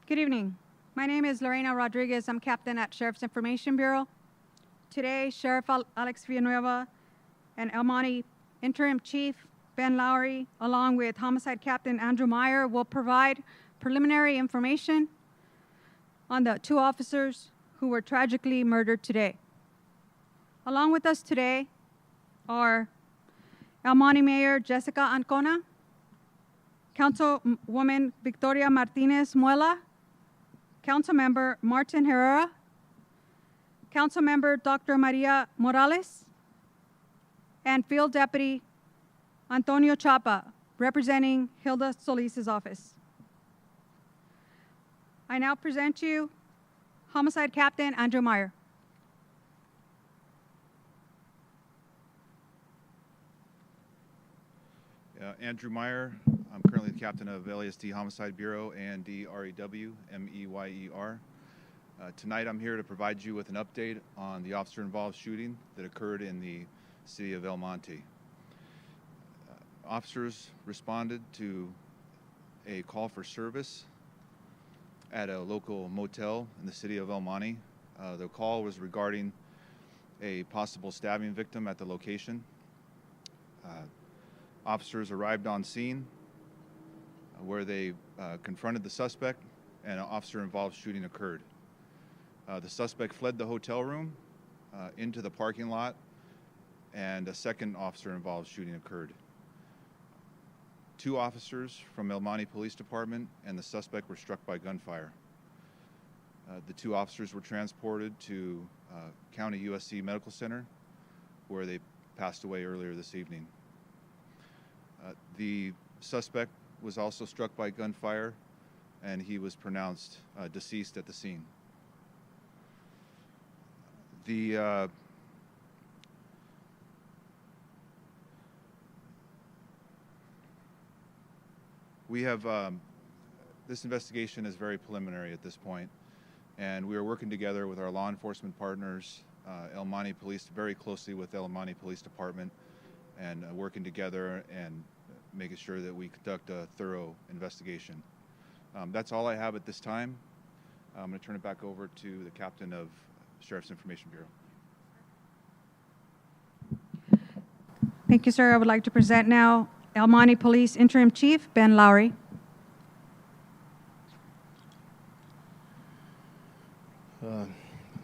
Good evening. My name is Lorena Rodriguez. I'm captain at Sheriff's Information Bureau. Today, Sheriff Alex Villanueva and El Monte Interim Chief Ben Lowry, along with Homicide Captain Andrew Meyer, will provide preliminary information on the two officers who were tragically murdered today. Along with us today are El Monte Mayor Jessica Ancona, Councilwoman Victoria Martinez Muela, Councilmember Martin Herrera, Councilmember Dr. Maria Morales, and Field Deputy Antonio Chapa, representing Hilda Solis's office. I now present you Homicide Captain Andrew Meyer. Andrew Meyer. I'm currently the captain of LASD Homicide Bureau and DREW, MEYER. Tonight I'm here to provide you with an update on the officer-involved shooting that occurred in the city of El Monte. Officers responded to a call for service at a local motel in the city of El Monte. The call was regarding a possible stabbing victim at the location. Officers arrived on scene where they confronted the suspect, and an officer-involved shooting occurred. The suspect fled the hotel room into the parking lot, and a second officer-involved shooting occurred. Two officers from El Monte Police Department and the suspect were struck by gunfire. The two officers were transported to County USC Medical Center, where they passed away earlier this evening. The suspect was also struck by gunfire, and he was pronounced deceased at the scene. We have, this investigation is very preliminary at this point, and we are working together with our law enforcement partners, El Monte Police, very closely with El Monte Police Department, and working together and making sure that we conduct a thorough investigation. That's all I have at this time. I'm going to turn it back over to the captain of Sheriff's Information Bureau. Thank you, sir. I would like to present now El Monte Police Interim Chief Ben Lowry. The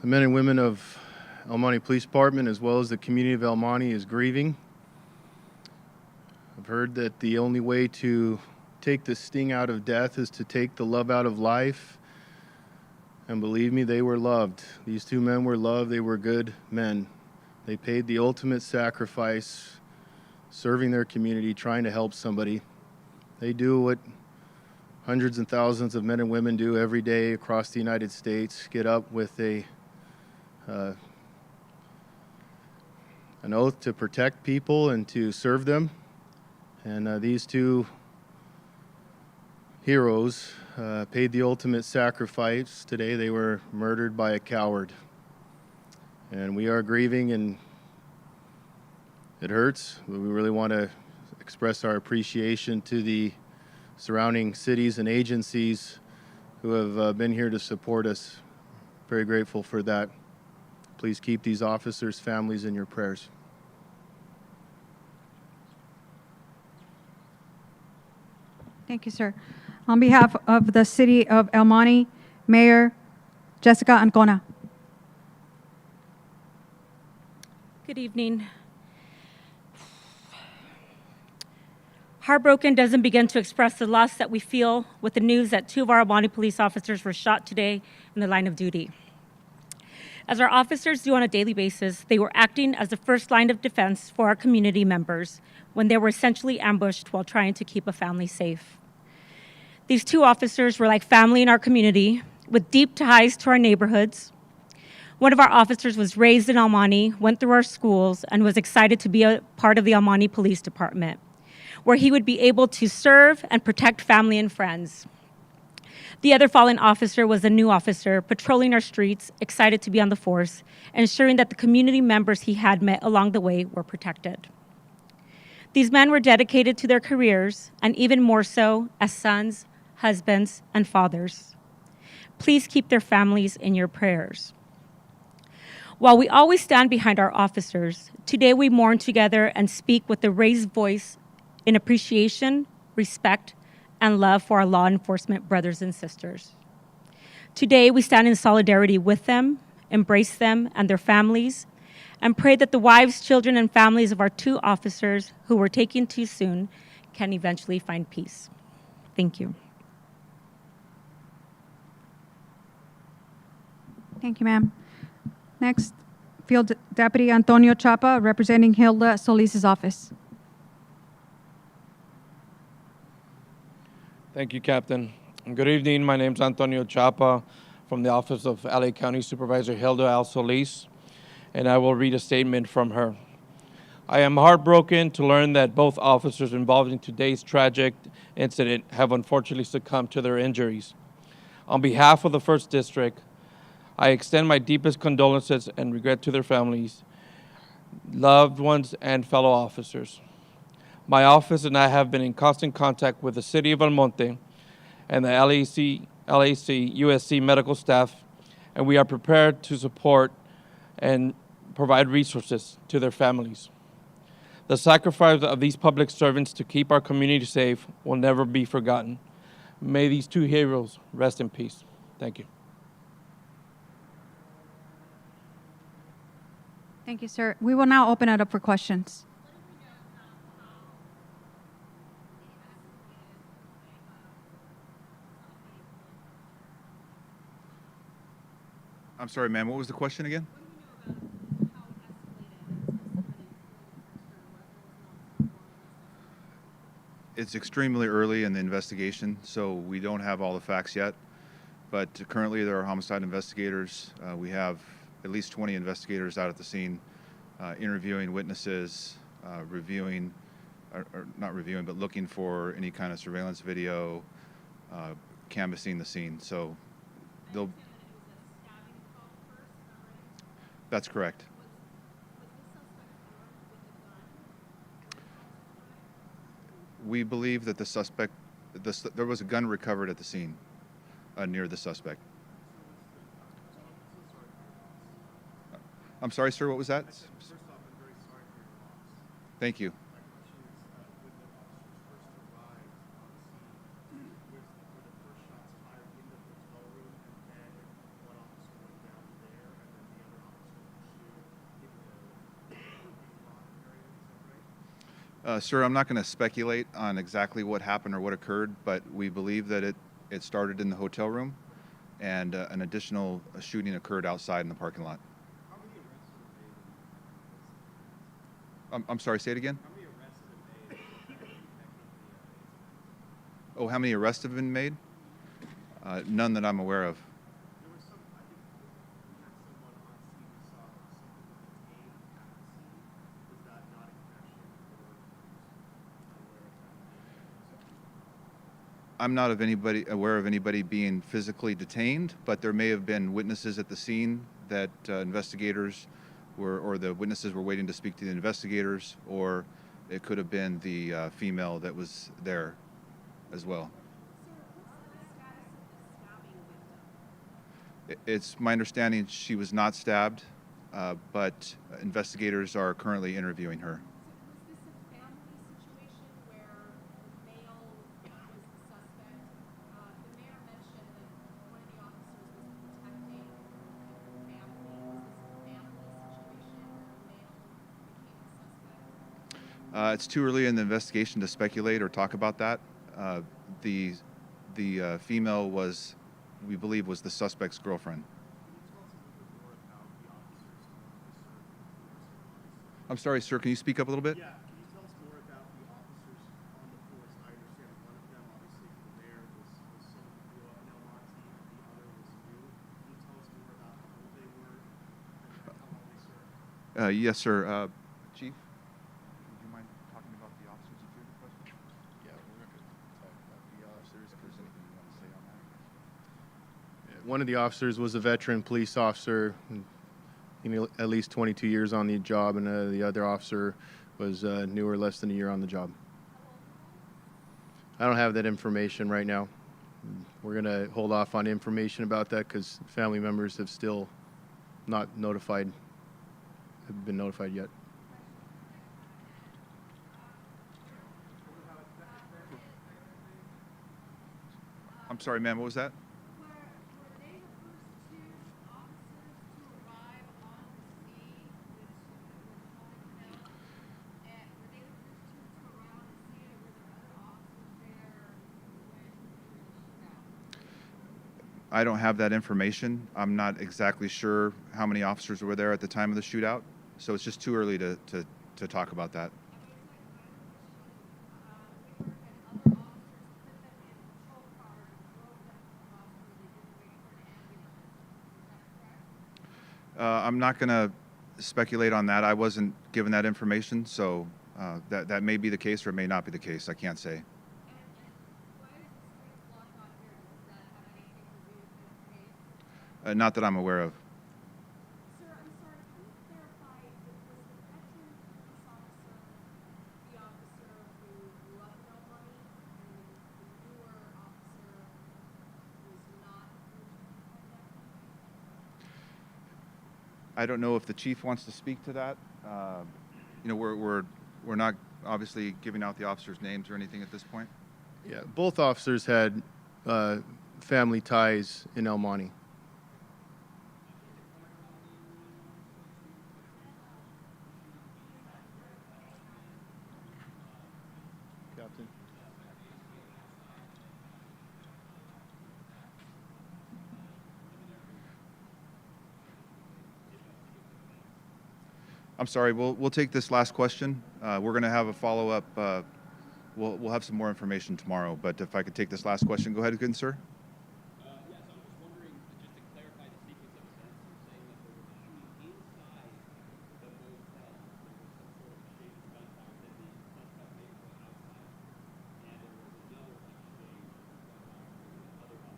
men and women of El Monte Police Department, as well as the community of El Monte, is grieving. I've heard that the only way to take the sting out of death is to take the love out of life. And believe me, they were loved. These two men were loved. They were good men. They paid the ultimate sacrifice, serving their community, trying to help somebody. They do what hundreds and thousands of men and women do every day across the United States, get up with an oath to protect people and to serve them. And these two heroes paid the ultimate sacrifice. Today they were murdered by a coward. And we are grieving, and it hurts. We really want to express our appreciation to the surrounding cities and agencies who have been here to support us. Very grateful for that. Please keep these officers' families in your prayers. Thank you, sir. On behalf of the city of El Monte, Mayor Jessica Ancona. Good evening. Heartbroken doesn't begin to express the loss that we feel with the news that two of our El Monte police officers were shot today in the line of duty. As our officers do on a daily basis, they were acting as the first line of defense for our community members when they were essentially ambushed while trying to keep a family safe. These two officers were like family in our community, with deep ties to our neighborhoods. One of our officers was raised in El Monte, went through our schools, and was excited to be a part of the El Monte Police Department, where he would be able to serve and protect family and friends. The other fallen officer was a new officer, patrolling our streets, excited to be on the force, ensuring that the community members he had met along the way were protected. These men were dedicated to their careers, and even more so as sons, husbands, and fathers. Please keep their families in your prayers. While we always stand behind our officers, today we mourn together and speak with a raised voice in appreciation, respect, and love for our law enforcement brothers and sisters. Today we stand in solidarity with them, embrace them and their families, and pray that the wives, children, and families of our 2 officers who were taken too soon can eventually find peace. Thank you. Thank you, ma'am. Next, Field Deputy Antonio Chapa, representing Hilda Solis's office. Thank you, Captain. Good evening. My name is Antonio Chapa from the Office of LA County Supervisor Hilda Al Solis, and I will read a statement from her. I am heartbroken to learn that both officers involved in today's tragic incident have unfortunately succumbed to their injuries. On behalf of the 1st District, I extend my deepest condolences and regret to their families, loved ones, and fellow officers. My office and I have been in constant contact with the City of El Monte and the LAC USC medical staff, and we are prepared to support and provide resources to their families. The sacrifice of these public servants to keep our community safe will never be forgotten. May these 2 heroes rest in peace. Thank you. Thank you, sir. We will now open it up for questions. I'm sorry, ma'am, what was the question again? It's extremely early in the investigation, so we don't have all the facts yet. But currently there are homicide investigators. We have at least 20 investigators out at the scene, interviewing witnesses, reviewing, or not reviewing, but looking for any kind of surveillance video, canvassing the scene. So they'll... That's correct. We believe that the suspect, there was a gun recovered at the scene near the suspect. I'm sorry, sir, what was that? First off, I'm very sorry for your loss. Thank you. My question is, when the officers first arrived on scene, were the first shots fired in the hotel room, and then one officer went down there, and then the other officer pursued in the parking lot area? Is that right? Sir, I'm not going to speculate on exactly what happened or what occurred, but we believe that it started in the hotel room, and an additional shooting occurred outside in the parking lot. How many arrests were made? I'm sorry, say it again? How many arrests have been made in connection with the Oh, how many arrests have been made? None that I'm aware of. There was some, I think we had someone on scene who saw something detained at the scene. Was that not in connection or aware of that? I'm not aware of anybody being physically detained, but there may have been witnesses at the scene that investigators or the witnesses were waiting to speak to the investigators, or it could have been the female that was there as well. It's my understanding she was not stabbed, but investigators are currently interviewing her. Was this a family situation where the male was the suspect? The mayor mentioned that one of the officers was protecting the family. Was this a family situation where the male became the suspect? It's too early in the investigation to speculate or talk about that. The female was, we believe, was the suspect's girlfriend. I'm sorry, sir, can you speak up a little bit? Yeah, can you tell us more about the officers on the force? I understand one of them, obviously, from the mayor, was someone who grew up in El Monte, and the other was new. Can you tell us more about how old they were and how long they served? Yes, sir. Chief, would you mind talking about the officers that you had requested? Yeah, we're not going to talk about the officers. If there's anything you want to say on that. One of the officers was a veteran police officer, at least 22 years on the job, and the other officer was newer, less than a year on the job. I don't have that information right now. We're going to hold off on information about that because family members have still not notified, have been notified yet. I'm sorry, ma'am, what was that? Were they the first two officers to arrive on the scene with Holly Canal? And were they the first two to arrive on the scene, or were there other officers there when the shootout? I don't have that information. I'm not exactly sure how many officers were there at the time of the shootout, so it's just too early to talk about that. I'm not going to speculate on that. I wasn't given that information, so that may be the case or it may not be the case. I can't say. Not that I'm aware of. Sir, I'm sorry, can you clarify, was the veteran police officer the officer who grew up in El Monte, and the newer officer was not I don't know if the chief wants to speak to that. We're not obviously giving out the officers' names or anything at this point. Yeah, both officers had family ties in El Monte. Captain. I'm sorry. We'll take this last question. We're going to have a follow-up. We'll have some more information tomorrow. But if I could take this last question, go ahead, good sir. Yes, I'm just wondering, just to clarify the sequence of events, you're saying that there was a shooting inside the motel. There was some sort of shooting gunfire, then the suspect made his way outside, and there was another exchange of gunfire between other officers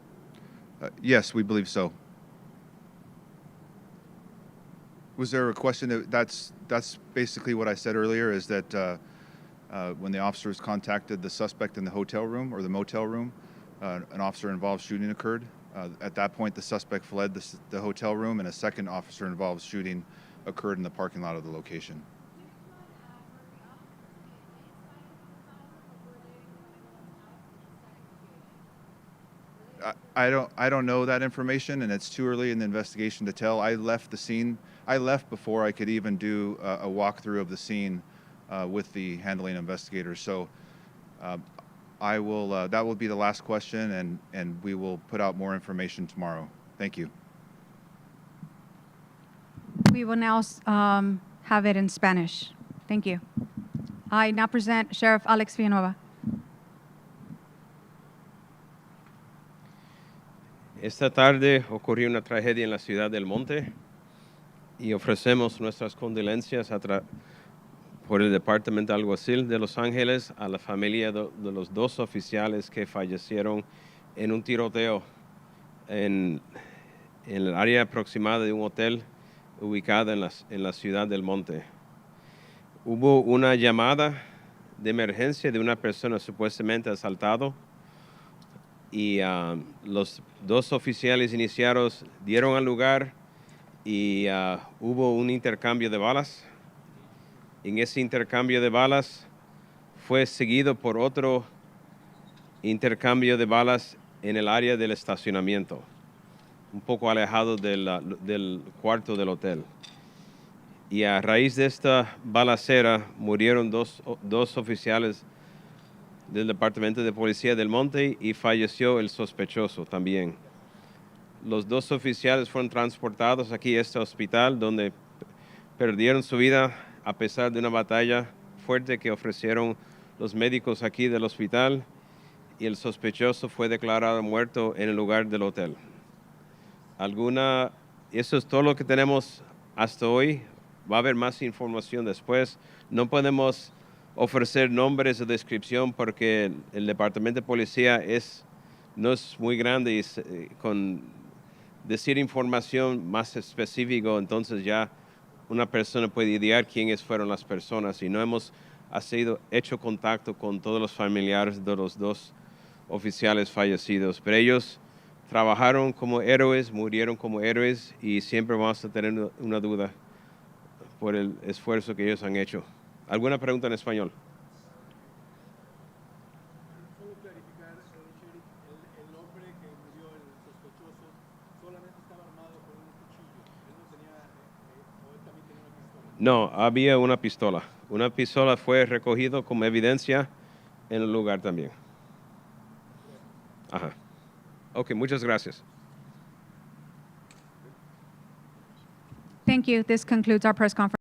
and the suspect. Yes, we believe so. Was there a question? That's basically what I said earlier, is that when the officers contacted the suspect in the hotel room or the motel room, an officer-involved shooting occurred. At that point, the suspect fled the hotel room, and a second officer-involved shooting occurred in the parking lot of the location. I don't know that information, and it's too early in the investigation to tell. I left the scene. I left before I could even do a walkthrough of the scene with the handling investigators. So I will. That will be the last question, and we will put out more information tomorrow. Thank you. We will now have it in Spanish. Thank you. I now present Sheriff Alex Villanueva. Esta tarde ocurrió una tragedia en la ciudad del Monte y ofrecemos nuestras condolencias por el Departamento Alguacil de Los Ángeles a la familia de los dos oficiales que fallecieron en un tiroteo en el área aproximada de un hotel ubicado en la ciudad del Monte. Hubo una llamada de emergencia de una persona supuestamente asaltada y los dos oficiales iniciados dieron al lugar y hubo un intercambio de balas. En ese intercambio de balas fue seguido por otro intercambio de balas en el área del estacionamiento, un poco alejado del cuarto del hotel. Y a raíz de esta balacera murieron dos oficiales del Departamento de Policía del Monte y falleció el sospechoso también. Los dos oficiales fueron transportados aquí a este hospital donde perdieron su vida a pesar de una batalla fuerte que ofrecieron los médicos aquí del hospital, y el sospechoso fue declarado muerto en el lugar del hotel. Eso es todo lo que tenemos hasta hoy. Va a haber más información después. No podemos ofrecer nombres o descripción porque el Departamento de Policía no es muy grande y con decir información más específica, entonces ya una persona puede idear quiénes fueron las personas, y no hemos ha sido hecho contacto con todos los familiares de los dos oficiales fallecidos. Pero ellos trabajaron como héroes, murieron como héroes y siempre vamos a tener una duda por el esfuerzo que ellos han hecho. ¿Alguna pregunta en español? Solo clarificar, Sheriff, el hombre que murió, el sospechoso, solamente estaba armado con un cuchillo. Él no tenía, o él también tenía una pistola. No, había una pistola. Una pistola fue recogido como evidencia en el lugar también. Ajá. Ok, muchas gracias. Thank you. This concludes our press conference.